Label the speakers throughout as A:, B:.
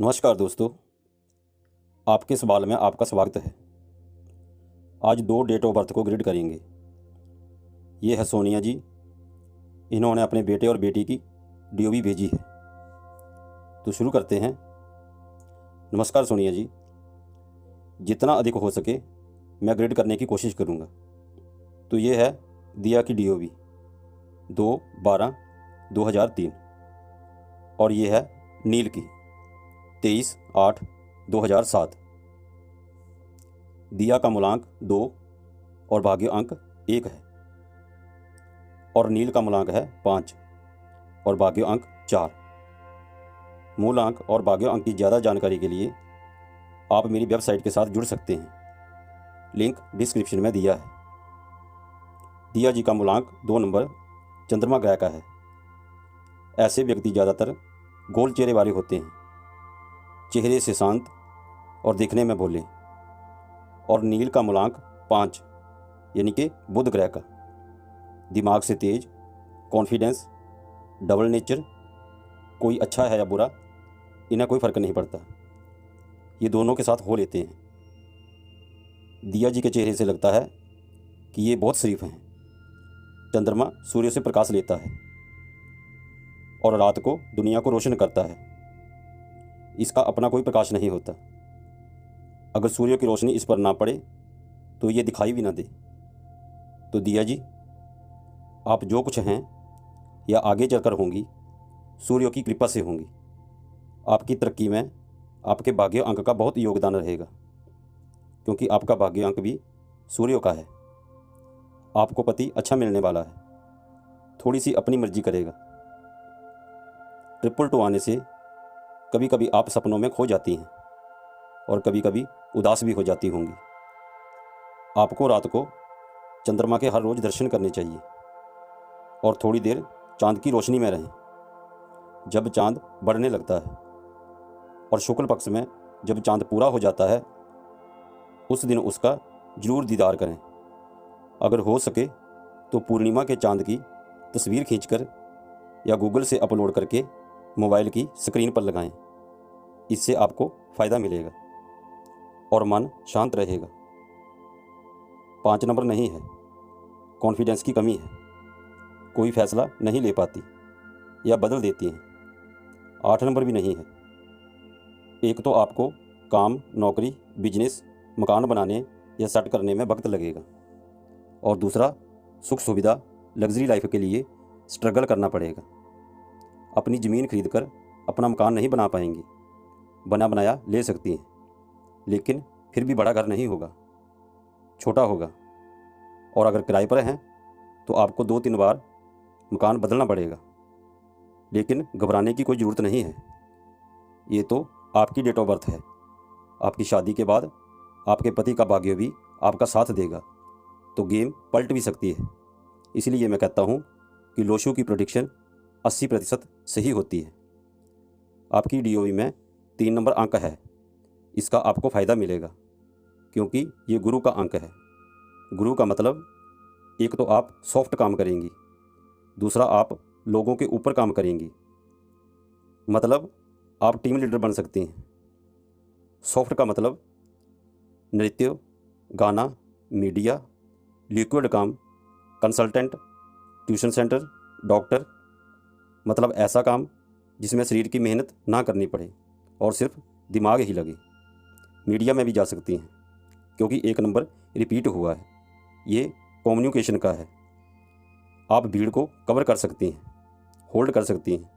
A: नमस्कार दोस्तों, आपके सवाल में आपका स्वागत है। आज दो डेट ऑफ बर्थ को ग्रिड करेंगे। ये है सोनिया जी। इन्होंने अपने बेटे और बेटी की डीओबी भेजी है। तो शुरू करते हैं। नमस्कार सोनिया जी, जितना अधिक हो सके मैं ग्रिड करने की कोशिश करूँगा। तो ये है दिया की डीओबी 2/12/2003 और ये है नील की 23/8/2007। दिया का मूलांक 2 और भाग्य अंक 1 है और नील का मूलांक है 5 और भाग्य अंक 4। मूलांक और भाग्य अंक की ज़्यादा जानकारी के लिए आप मेरी वेबसाइट के साथ जुड़ सकते हैं। लिंक डिस्क्रिप्शन में दिया है। दिया जी का मूलांक 2 नंबर चंद्रमा ग्रह का है। ऐसे व्यक्ति ज़्यादातर गोल चेहरे वाले होते हैं, चेहरे से शांत और दिखने में भोले। और नील का मूलांक 5 यानी कि बुध ग्रह का। दिमाग से तेज, कॉन्फिडेंस, डबल नेचर, कोई अच्छा है या बुरा इन्हें कोई फ़र्क नहीं पड़ता, ये दोनों के साथ हो लेते हैं। दिया जी के चेहरे से लगता है कि ये बहुत शरीफ हैं। चंद्रमा सूर्य से प्रकाश लेता है और रात को दुनिया को रोशन करता है। इसका अपना कोई प्रकाश नहीं होता। अगर सूर्य की रोशनी इस पर ना पड़े तो ये दिखाई भी ना दे। तो दिया जी, आप जो कुछ हैं या आगे चलकर होंगी, सूर्य की कृपा से होंगी। आपकी तरक्की में आपके भाग्य अंक का बहुत योगदान रहेगा, क्योंकि आपका भाग्य अंक भी सूर्य का है। आपको पति अच्छा मिलने वाला है, थोड़ी सी अपनी मर्जी करेगा। 222 आने से कभी कभी आप सपनों में खो जाती हैं और कभी कभी उदास भी हो जाती होंगी। आपको रात को चंद्रमा के हर रोज़ दर्शन करने चाहिए और थोड़ी देर चांद की रोशनी में रहें। जब चांद बढ़ने लगता है और शुक्ल पक्ष में जब चांद पूरा हो जाता है, उस दिन उसका ज़रूर दीदार करें। अगर हो सके तो पूर्णिमा के चांद की तस्वीर खींचकर या गूगल से अपलोड करके मोबाइल की स्क्रीन पर लगाएं। इससे आपको फ़ायदा मिलेगा और मन शांत रहेगा। 5 नंबर नहीं है, कॉन्फिडेंस की कमी है, कोई फैसला नहीं ले पाती या बदल देती हैं। 8 नंबर भी नहीं है। एक तो आपको काम, नौकरी, बिजनेस, मकान बनाने या सेट करने में वक्त लगेगा और दूसरा सुख सुविधा, लग्जरी लाइफ के लिए स्ट्रगल करना पड़ेगा। अपनी ज़मीन खरीदकर अपना मकान नहीं बना पाएंगी। बना बनाया ले सकती हैं, लेकिन फिर भी बड़ा घर नहीं होगा, छोटा होगा। और अगर किराए पर हैं तो आपको 2-3 बार मकान बदलना पड़ेगा, लेकिन घबराने की कोई ज़रूरत नहीं है। ये तो आपकी डेट ऑफ बर्थ है। आपकी शादी के बाद आपके पति का भाग्य भी आपका साथ देगा, तो गेम पलट भी सकती है। इसलिए मैं कहता हूँ कि लोशो की प्रेडिक्शन 80% सही होती है। आपकी डीओबी में 3 नंबर अंक है। इसका आपको फ़ायदा मिलेगा क्योंकि ये गुरु का अंक है। गुरु का मतलब एक तो आप सॉफ्ट काम करेंगी, दूसरा आप लोगों के ऊपर काम करेंगी, मतलब आप टीम लीडर बन सकती हैं। सॉफ्ट का मतलब नृत्य, गाना, मीडिया, लिक्विड काम, कंसल्टेंट, ट्यूशन सेंटर, डॉक्टर, मतलब ऐसा काम जिसमें शरीर की मेहनत ना करनी पड़े और सिर्फ दिमाग ही लगे। मीडिया में भी जा सकती हैं क्योंकि 1 नंबर रिपीट हुआ है। ये कम्युनिकेशन का है। आप भीड़ को कवर कर सकती हैं, होल्ड कर सकती हैं।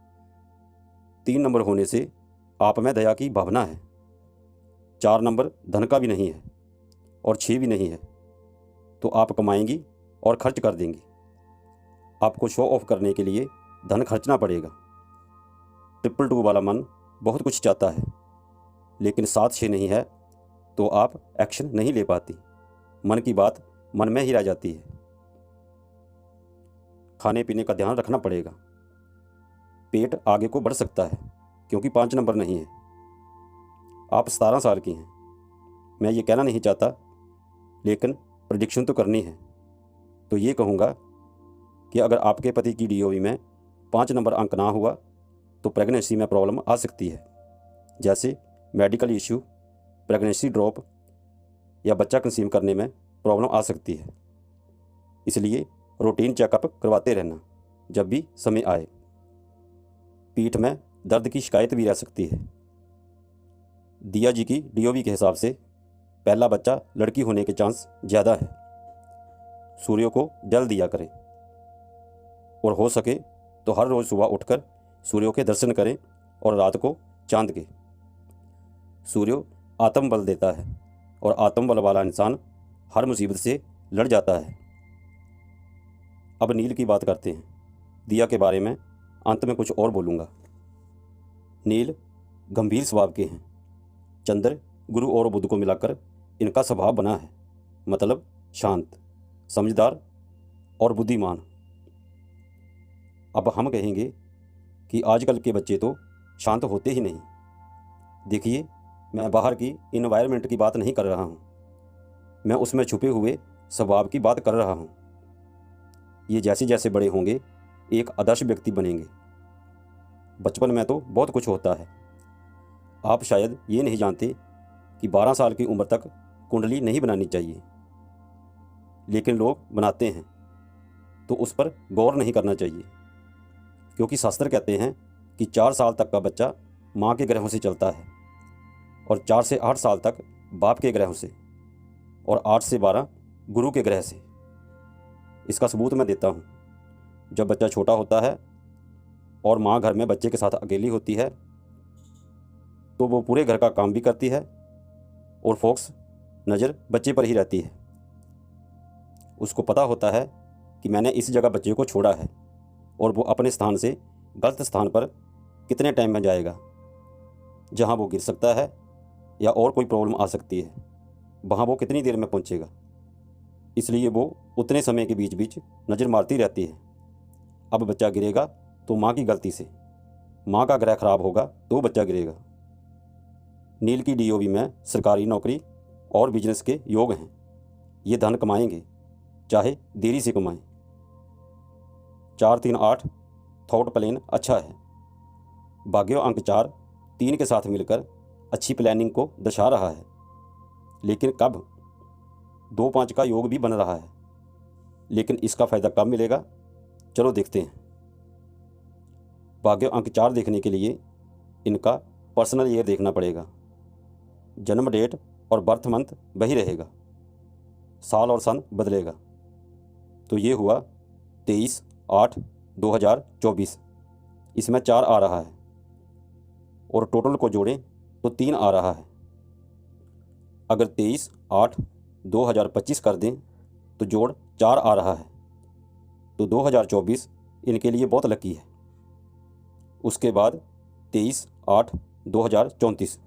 A: 3 नंबर होने से आप में दया की भावना है। 4 नंबर धन का भी नहीं है और 6 भी नहीं है, तो आप कमाएंगी और खर्च कर देंगी। आपको शो ऑफ करने के लिए धन खर्चना पड़ेगा। 222 वाला मन बहुत कुछ चाहता है, लेकिन 7-6 नहीं है तो आप एक्शन नहीं ले पाती। मन की बात मन में ही रह जाती है। खाने पीने का ध्यान रखना पड़ेगा। पेट आगे को बढ़ सकता है क्योंकि 5 नंबर नहीं है। आप 17 साल की हैं। मैं ये कहना नहीं चाहता, लेकिन प्रेडिक्शन तो करनी है। तो ये कहूँगा कि अगर आपके पति की डीओबी में 5 नंबर अंक ना हुआ तो प्रेगनेंसी में प्रॉब्लम आ सकती है। जैसे मेडिकल इश्यू, प्रेगनेंसी ड्रॉप या बच्चा कंसीव करने में प्रॉब्लम आ सकती है। इसलिए रूटीन चेकअप करवाते रहना जब भी समय आए। पीठ में दर्द की शिकायत भी रह सकती है। दिया जी की डीओवी के हिसाब से पहला बच्चा लड़की होने के चांस ज़्यादा है। सूर्य को जल दिया करें और हो सके तो हर रोज़ सुबह उठकर सूर्य के दर्शन करें और रात को चांद के। सूर्य आत्मबल देता है और आत्मबल वाला इंसान हर मुसीबत से लड़ जाता है। अब नील की बात करते हैं। दिया के बारे में अंत में कुछ और बोलूँगा। नील गंभीर स्वभाव के हैं। चंद्र, गुरु और बुध को मिलाकर इनका स्वभाव बना है, मतलब शांत, समझदार और बुद्धिमान। अब हम कहेंगे कि आजकल के बच्चे तो शांत होते ही नहीं। देखिए, मैं बाहर की इन्वायरमेंट की बात नहीं कर रहा हूँ, मैं उसमें छुपे हुए स्वभाव की बात कर रहा हूँ। ये जैसे जैसे बड़े होंगे एक आदर्श व्यक्ति बनेंगे। बचपन में तो बहुत कुछ होता है। आप शायद ये नहीं जानते कि 12 साल की उम्र तक कुंडली नहीं बनानी चाहिए, लेकिन लोग बनाते हैं तो उस पर गौर नहीं करना चाहिए, क्योंकि शास्त्र कहते हैं कि 4 साल तक का बच्चा माँ के ग्रहों से चलता है और 4 से 8 साल तक बाप के ग्रहों से और 8 से 12 गुरु के ग्रह से। इसका सबूत मैं देता हूँ। जब बच्चा छोटा होता है और माँ घर में बच्चे के साथ अकेली होती है तो वो पूरे घर का काम भी करती है और फोकस नज़र बच्चे पर ही रहती है। उसको पता होता है कि मैंने इस जगह बच्चे को छोड़ा है और वो अपने स्थान से गलत स्थान पर कितने टाइम में जाएगा, जहाँ वो गिर सकता है या और कोई प्रॉब्लम आ सकती है, वहाँ वो कितनी देर में पहुँचेगा। इसलिए वो उतने समय के बीच बीच नज़र मारती रहती है। अब बच्चा गिरेगा तो माँ की गलती से, माँ का ग्रह खराब होगा तो बच्चा गिरेगा। नील की डीओवी में सरकारी नौकरी और बिजनेस के योग हैं। ये धन कमाएंगे, चाहे देरी से कमाएं। 4, 3, 8 थॉट प्लेन अच्छा है। भाग्य अंक 4 3 के साथ मिलकर अच्छी प्लानिंग को दर्शा रहा है, लेकिन कब? 2, 5 का योग भी बन रहा है, लेकिन इसका फ़ायदा कब मिलेगा? चलो देखते हैं। भाग्य अंक 4 देखने के लिए इनका पर्सनल ईयर देखना पड़ेगा। जन्म डेट और बर्थ मंथ वही रहेगा, साल और सन बदलेगा। तो ये हुआ 23/8/2024। इसमें 4 आ रहा है और टोटल को जोड़ें तो 3 आ रहा है। अगर 23/8/2025 कर दें तो जोड़ 4 आ रहा है। तो 2024 इनके लिए बहुत लकी है। उसके बाद 23/8/2034,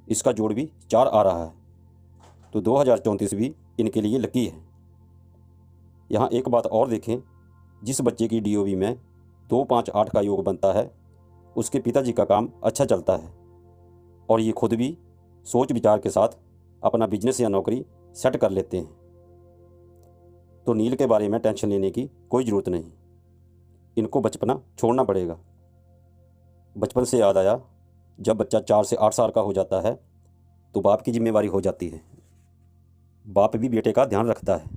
A: इसका जोड़ भी 4 आ रहा है। तो 2034 भी इनके लिए लकी है। यहाँ एक बात और देखें, जिस बच्चे की डीओवी में 2, 5, 8 का योग बनता है उसके पिताजी का काम अच्छा चलता है और ये खुद भी सोच विचार के साथ अपना बिजनेस या नौकरी सेट कर लेते हैं। तो नील के बारे में टेंशन लेने की कोई ज़रूरत नहीं। इनको बचपना छोड़ना पड़ेगा। बचपन से याद आया, जब बच्चा 4 से 8 साल का हो जाता है तो बाप की जिम्मेवारी हो जाती है। बाप भी बेटे का ध्यान रखता है,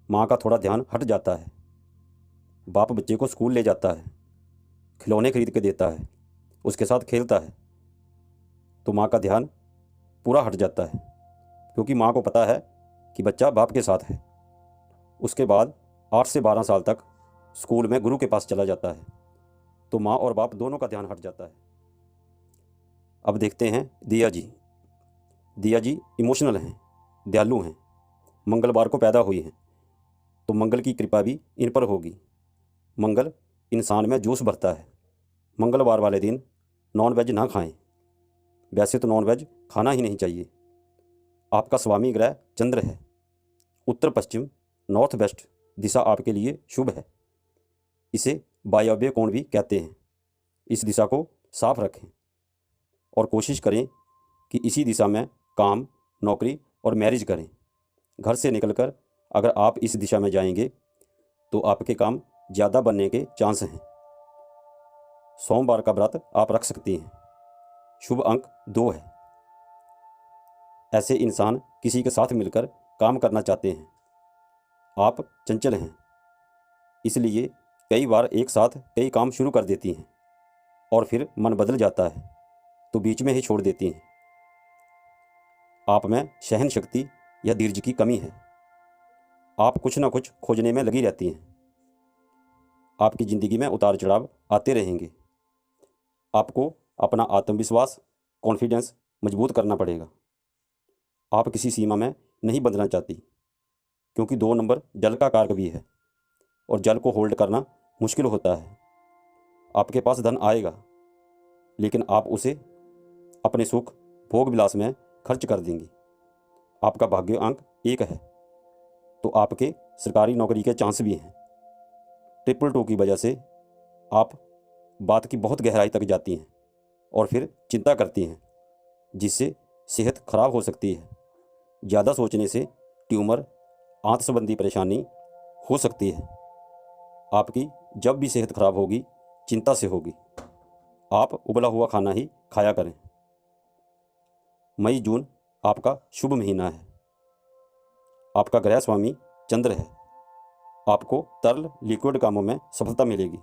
A: माँ का थोड़ा ध्यान हट जाता है। बाप बच्चे को स्कूल ले जाता है, खिलौने खरीद के देता है, उसके साथ खेलता है, तो माँ का ध्यान पूरा हट जाता है, क्योंकि माँ को पता है कि बच्चा बाप के साथ है। उसके बाद 8 से 12 साल तक स्कूल में गुरु के पास चला जाता है, तो माँ और बाप दोनों का ध्यान हट जाता है। अब देखते हैं दिया जी। दिया जी इमोशनल हैं, दयालु हैं, मंगलवार को पैदा हुई हैं, तो मंगल की कृपा भी इन पर होगी। मंगल इंसान में जोश भरता है। मंगलवार वाले दिन नॉनवेज ना खाएं। वैसे तो नॉनवेज खाना ही नहीं चाहिए। आपका स्वामी ग्रह चंद्र है। उत्तर पश्चिम, नॉर्थ वेस्ट दिशा आपके लिए शुभ है। इसे वायव्य कोण भी कहते हैं। इस दिशा को साफ रखें और कोशिश करें कि इसी दिशा में काम, नौकरी और मैरिज करें। घर से निकलकर अगर आप इस दिशा में जाएंगे तो आपके काम ज़्यादा बनने के चांस हैं। सोमवार का व्रत आप रख सकती हैं। शुभ अंक 2 है। ऐसे इंसान किसी के साथ मिलकर काम करना चाहते हैं। आप चंचल हैं, इसलिए कई बार एक साथ कई काम शुरू कर देती हैं और फिर मन बदल जाता है तो बीच में ही छोड़ देती हैं। आप में सहन शक्ति या धीरज की कमी है। आप कुछ ना कुछ खोजने में लगी रहती हैं। आपकी ज़िंदगी में उतार चढ़ाव आते रहेंगे। आपको अपना आत्मविश्वास, कॉन्फिडेंस मजबूत करना पड़ेगा। आप किसी सीमा में नहीं बंधना चाहती, क्योंकि 2 नंबर जल का कारक भी है और जल को होल्ड करना मुश्किल होता है। आपके पास धन आएगा, लेकिन आप उसे अपने सुख भोग विलास में खर्च कर देंगी। आपका भाग्य अंक 1 है, तो आपके सरकारी नौकरी के चांस भी हैं। 222 की वजह से आप बात की बहुत गहराई तक जाती हैं और फिर चिंता करती हैं, जिससे सेहत खराब हो सकती है। ज़्यादा सोचने से ट्यूमर, आंत संबंधी परेशानी हो सकती है। आपकी जब भी सेहत खराब होगी, चिंता से होगी। आप उबला हुआ खाना ही खाया करें। मई जून आपका शुभ महीना है। आपका ग्रह स्वामी चंद्र है। आपको तरल लिक्विड कामों में सफलता मिलेगी।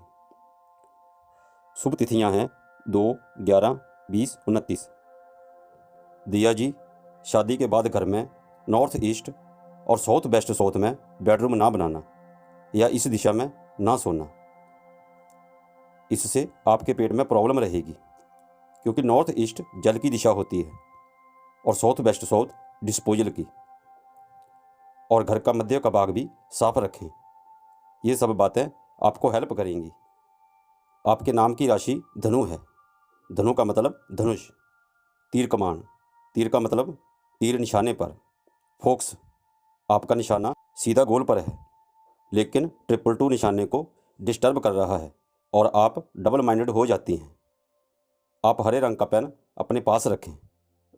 A: शुभ तिथियां हैं 2, 11, 20, 29। दिया जी, शादी के बाद घर में नॉर्थ ईस्ट और साउथ वेस्ट साउथ में बेडरूम ना बनाना या इस दिशा में ना सोना। इससे आपके पेट में प्रॉब्लम रहेगी, क्योंकि नॉर्थ ईस्ट जल की दिशा होती है और साउथ वेस्ट साउथ डिस्पोजल की। और घर का मध्य का भाग भी साफ रखें। ये सब बातें आपको हेल्प करेंगी। आपके नाम की राशि धनु है। धनु का मतलब धनुष, तीर कमान। तीर का मतलब तीर निशाने पर, फोक्स। आपका निशाना सीधा गोल पर है, लेकिन 222 निशाने को डिस्टर्ब कर रहा है और आप डबल माइंडेड हो जाती हैं। आप हरे रंग का पेन अपने पास रखें,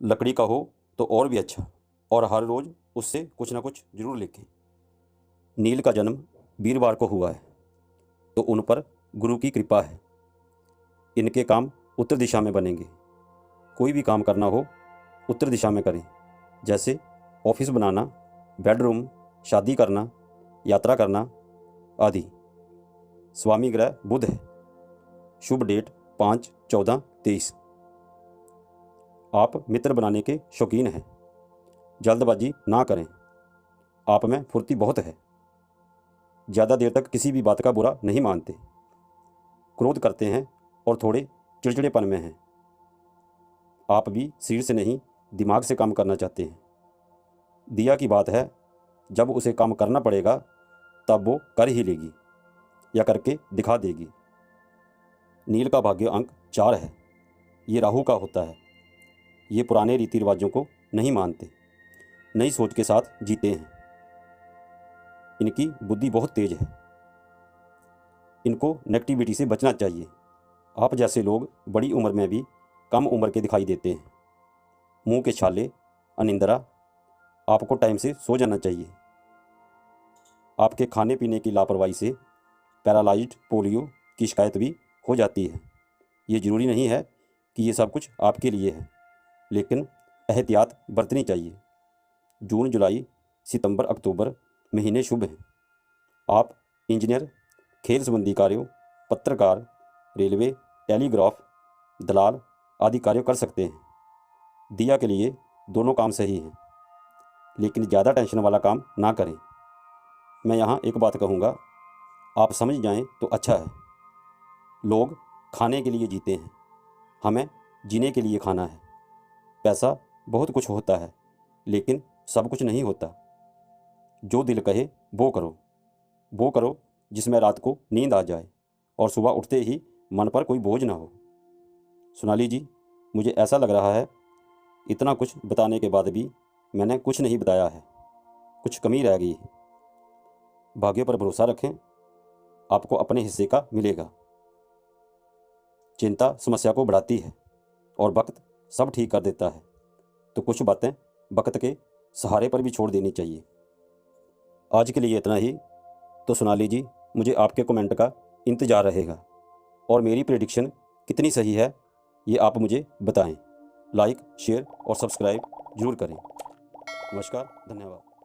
A: लकड़ी का हो तो और भी अच्छा, और हर रोज़ उससे कुछ ना कुछ जरूर लिखें। नील का जन्म वीरवार को हुआ है, तो उन पर गुरु की कृपा है। इनके काम उत्तर दिशा में बनेंगे। कोई भी काम करना हो उत्तर दिशा में करें, जैसे ऑफिस बनाना, बेडरूम, शादी करना, यात्रा करना आदि। स्वामी ग्रह बुध है। शुभ डेट 5, 14, 23। आप मित्र बनाने के शौकीन हैं। जल्दबाजी ना करें। आप में फुर्ती बहुत है। ज़्यादा देर तक किसी भी बात का बुरा नहीं मानते। क्रोध करते हैं और थोड़े चिड़चिड़ेपन में हैं। आप भी शरीर से नहीं दिमाग से काम करना चाहते हैं। दिया की बात है, जब उसे काम करना पड़ेगा तब वो कर ही लेगी या करके दिखा देगी। नील का भाग्य अंक 4 है। ये राहु का होता है। ये पुराने रीति रिवाजों को नहीं मानते, नई सोच के साथ जीते हैं। इनकी बुद्धि बहुत तेज है। इनको नेगेटिविटी से बचना चाहिए। आप जैसे लोग बड़ी उम्र में भी कम उम्र के दिखाई देते हैं। मुंह के छाले, अनिंद्रा। आपको टाइम से सो जाना चाहिए। आपके खाने पीने की लापरवाही से पैरालाइज्ड, पोलियो की शिकायत भी हो जाती है। ये ज़रूरी नहीं है कि ये सब कुछ आपके लिए है, लेकिन एहतियात बरतनी चाहिए। जून, जुलाई, सितंबर, अक्टूबर महीने शुभ हैं। आप इंजीनियर, खेल संबंधी कार्यों, पत्रकार, रेलवे, टेलीग्राफ, दलाल आदि कार्य कर सकते हैं। दिया के लिए दोनों काम सही हैं, लेकिन ज़्यादा टेंशन वाला काम ना करें। मैं यहाँ एक बात कहूँगा, आप समझ जाएं तो अच्छा है। लोग खाने के लिए जीते हैं, हमें जीने के लिए खाना है। पैसा बहुत कुछ होता है, लेकिन सब कुछ नहीं होता। जो दिल कहे वो करो। वो करो जिसमें रात को नींद आ जाए और सुबह उठते ही मन पर कोई बोझ ना हो। सोनाली जी, मुझे ऐसा लग रहा है इतना कुछ बताने के बाद भी मैंने कुछ नहीं बताया है, कुछ कमी रह गई है। भाग्य पर भरोसा रखें, आपको अपने हिस्से का मिलेगा। चिंता समस्या को बढ़ाती है और वक्त सब ठीक कर देता है, तो कुछ बातें वक्त के सहारे पर भी छोड़ देनी चाहिए। आज के लिए इतना ही। तो सोनाली जी, मुझे आपके कमेंट का इंतज़ार रहेगा और मेरी प्रेडिक्शन कितनी सही है ये आप मुझे बताएं। लाइक, शेयर और सब्सक्राइब जरूर करें। नमस्कार, धन्यवाद।